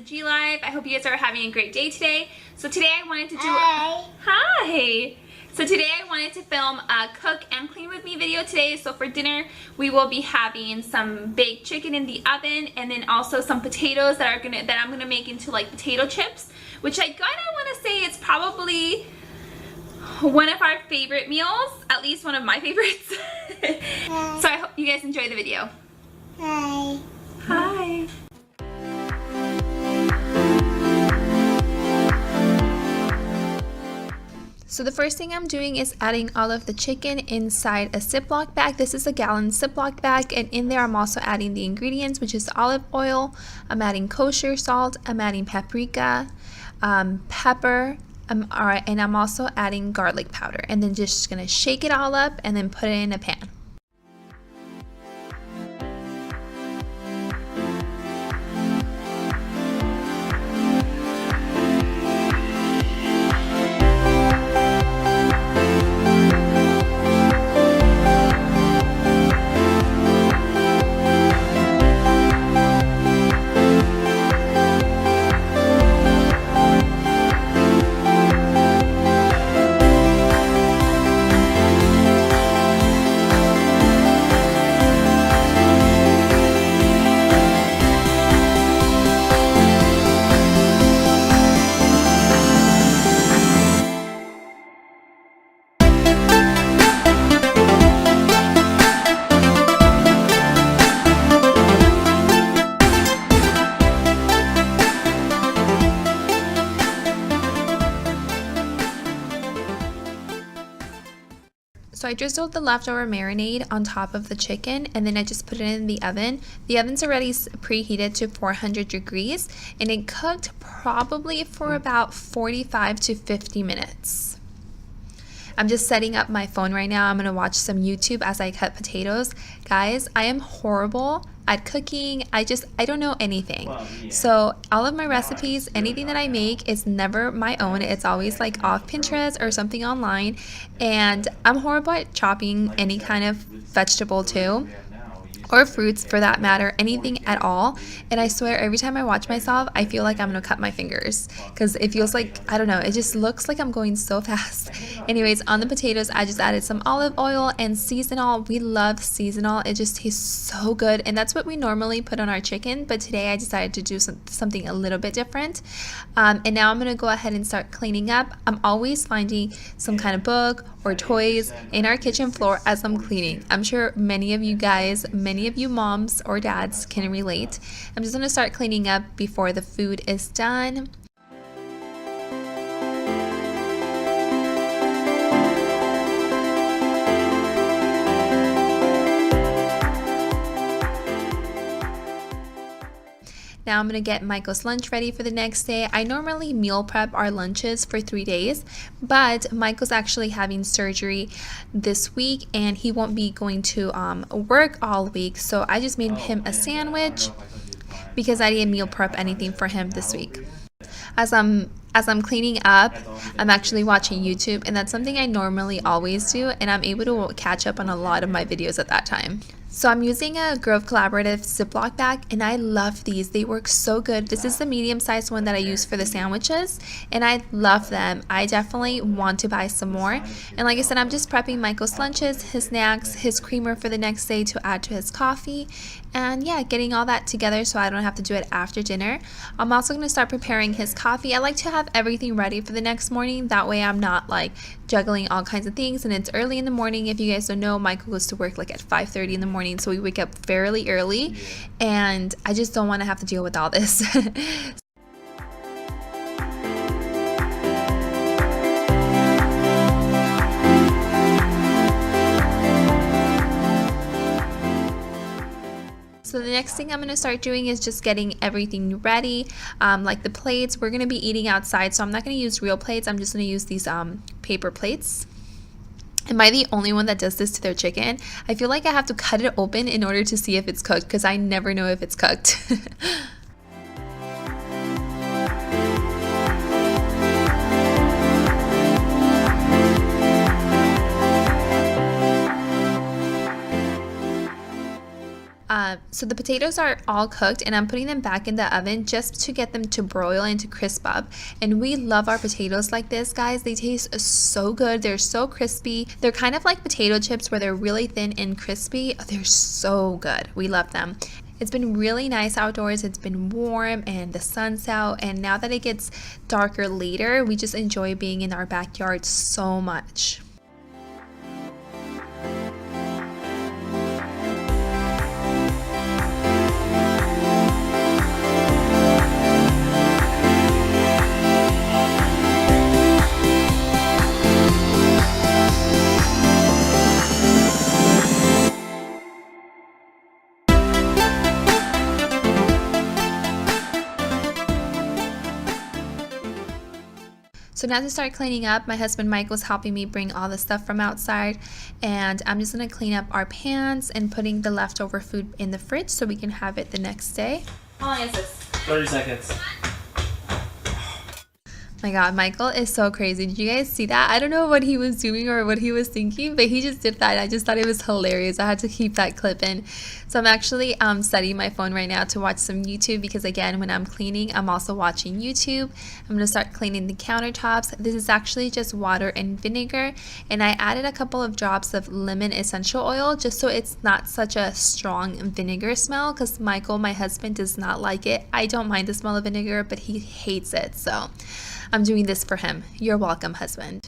the.g.life. I hope you guys are having a great day today. So today I wanted to do Hi. So today I wanted to film a cook and clean with me video today. So for dinner we will be having some baked chicken in the oven, and then also some potatoes that I'm gonna make into like potato chips, which I kind of want to say it's probably one of our favorite meals, at least one of my favorites. So I hope you guys enjoy the video. Hi. Hi. So the first thing I'm doing is adding all of the chicken inside a Ziploc bag. This is a gallon Ziploc bag, and in there I'm also adding the ingredients, which is olive oil. I'm adding kosher salt. I'm adding paprika, pepper, and I'm also adding garlic powder. And then just gonna shake it all up and then put it in a pan. So I drizzled the leftover marinade on top of the chicken, and then I just put it in the oven. The oven's already preheated to 400 degrees, and it cooked probably for about 45 to 50 minutes. I'm just setting up my phone right now. I'm gonna watch some YouTube as I cut potatoes. Guys, I am horrible at cooking. I don't know anything. So all of my recipes, anything that I make is never my own. It's always like off Pinterest or something online. And I'm horrible at chopping any kind of vegetable too, or fruits for that matter, anything at all. And I swear every time I watch myself, I feel like I'm gonna cut my fingers because it feels like, I don't know, it just looks like I'm going so fast. Anyways, on the potatoes, I just added some olive oil and seasonal. We love seasonal. It just tastes so good, and that's what we normally put on our chicken, but today I decided to do something a little bit different. And now I'm gonna go ahead and start cleaning up. I'm always finding some kind of book or toys in our kitchen floor as I'm cleaning. I'm sure many of you guys, many of you moms or dads can relate. I'm just gonna start cleaning up before the food is done. Now I'm gonna get Michael's lunch ready for the next day. I normally meal prep our lunches for 3 days, but Michael's actually having surgery this week and he won't be going to work all week. So I just made him a sandwich because I didn't meal prep anything for him this week. As I'm cleaning up, I'm actually watching YouTube, and that's something I normally always do, and I'm able to catch up on a lot of my videos at that time. So I'm using a Grove Collaborative Ziploc bag, and I love these. They work so good. This is the medium-sized one that I use for the sandwiches, and I love them. I definitely want to buy some more. And like I said, I'm just prepping Michael's lunches, his snacks, his creamer for the next day to add to his coffee, and yeah, getting all that together so I don't have to do it after dinner. I'm also going to start preparing his coffee. I like to have everything ready for the next morning. That way I'm not like juggling all kinds of things, and it's early in the morning. If you guys don't know, Michael goes to work like at 5:30 in the morning, so we wake up fairly early, and I just don't want to have to deal with all this. So the next thing I'm going to start doing is just getting everything ready, like the plates. We're going to be eating outside, so I'm not going to use real plates. I'm just going to use these paper plates. Am I the only one that does this to their chicken? I feel like I have to cut it open in order to see if it's cooked because I never know if it's cooked. So the potatoes are all cooked and I'm putting them back in the oven just to get them to broil and to crisp up. And we love our potatoes like this, guys. They taste so good. They're so crispy. They're kind of like potato chips where they're really thin and crispy. They're so good. We love them. It's been really nice outdoors. It's been warm and the sun's out, and now that it gets darker later, we just enjoy being in our backyard so much. So now to start cleaning up, my husband Michael's helping me bring all the stuff from outside, and I'm just going to clean up our pans and putting the leftover food in the fridge so we can have it the next day. How long is this? 30 seconds. My God, Michael is so crazy. Did you guys see that? I don't know what he was doing or what he was thinking, but he just did that. I just thought it was hilarious. I had to keep that clip in. So I'm actually studying my phone right now to watch some YouTube because, again, when I'm cleaning, I'm also watching YouTube. I'm going to start cleaning the countertops. This is actually just water and vinegar, and I added a couple of drops of lemon essential oil just so it's not such a strong vinegar smell, because Michael, my husband, does not like it. I don't mind the smell of vinegar, but he hates it. So I'm doing this for him. You're welcome, husband.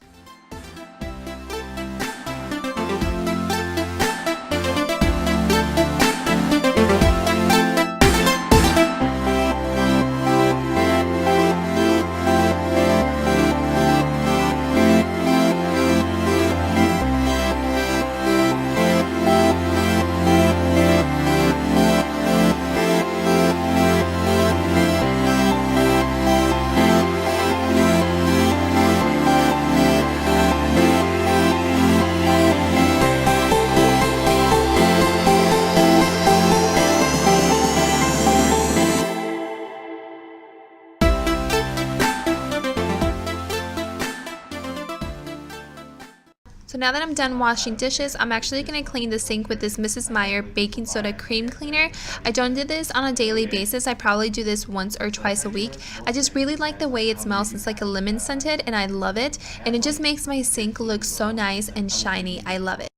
So now that I'm done washing dishes, I'm actually going to clean the sink with this Mrs. Meyer baking soda cream cleaner. I don't do this on a daily basis. I probably do this once or twice a week. I just really like the way it smells. It's like a lemon scented and I love it. And it just makes my sink look so nice and shiny. I love it.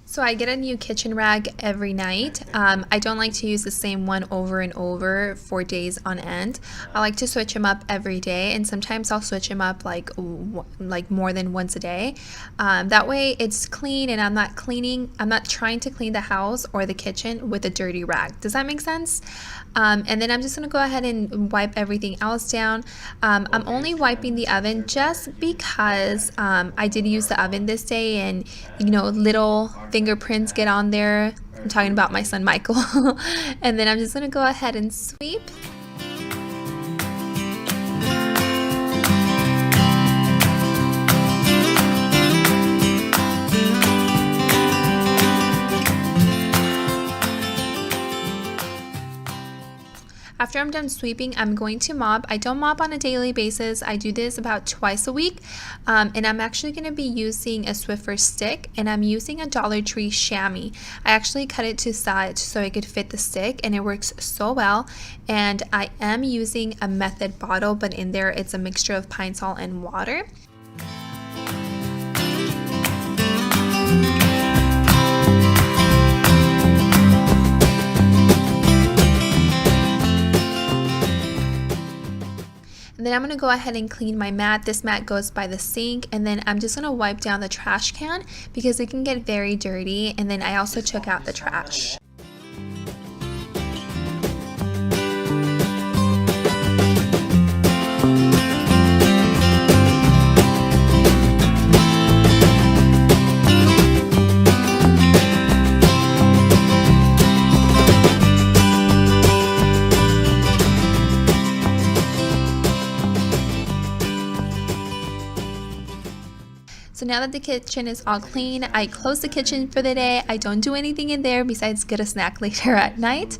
So I get a new kitchen rag every night. I don't like to use the same one over and over for days on end. I like to switch them up every day, and sometimes I'll switch them up like more than once a day. That way it's clean and I'm not trying to clean the house or the kitchen with a dirty rag. Does that make sense? And then I'm just gonna go ahead and wipe everything else down. I'm only wiping the oven just because I did use the oven this day, and little fingerprints get on there. I'm talking about my son Michael. And then I'm just gonna go ahead and sweep. After I'm done sweeping, I'm going to mop. I don't mop on a daily basis. I do this about twice a week. And I'm actually going to be using a Swiffer stick, and I'm using a Dollar Tree chamois. I actually cut it to size so it could fit the stick, and it works so well. And I am using a Method bottle, but in there it's a mixture of pine sol and water. And then I'm going to go ahead and clean my mat. This mat goes by the sink, and then I'm just going to wipe down the trash can because it can get very dirty, and then I also took out the trash. So now that the kitchen is all clean, I close the kitchen for the day. I don't do anything in there besides get a snack later at night.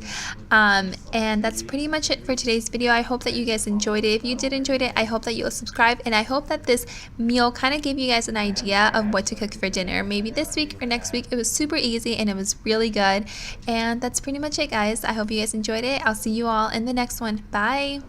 And that's pretty much it for today's video. I hope that you guys enjoyed it. If you did enjoy it, I hope that you'll subscribe, and I hope that this meal kind of gave you guys an idea of what to cook for dinner. Maybe this week or next week. It was super easy and it was really good. And that's pretty much it, guys. I hope you guys enjoyed it. I'll see you all in the next one. Bye.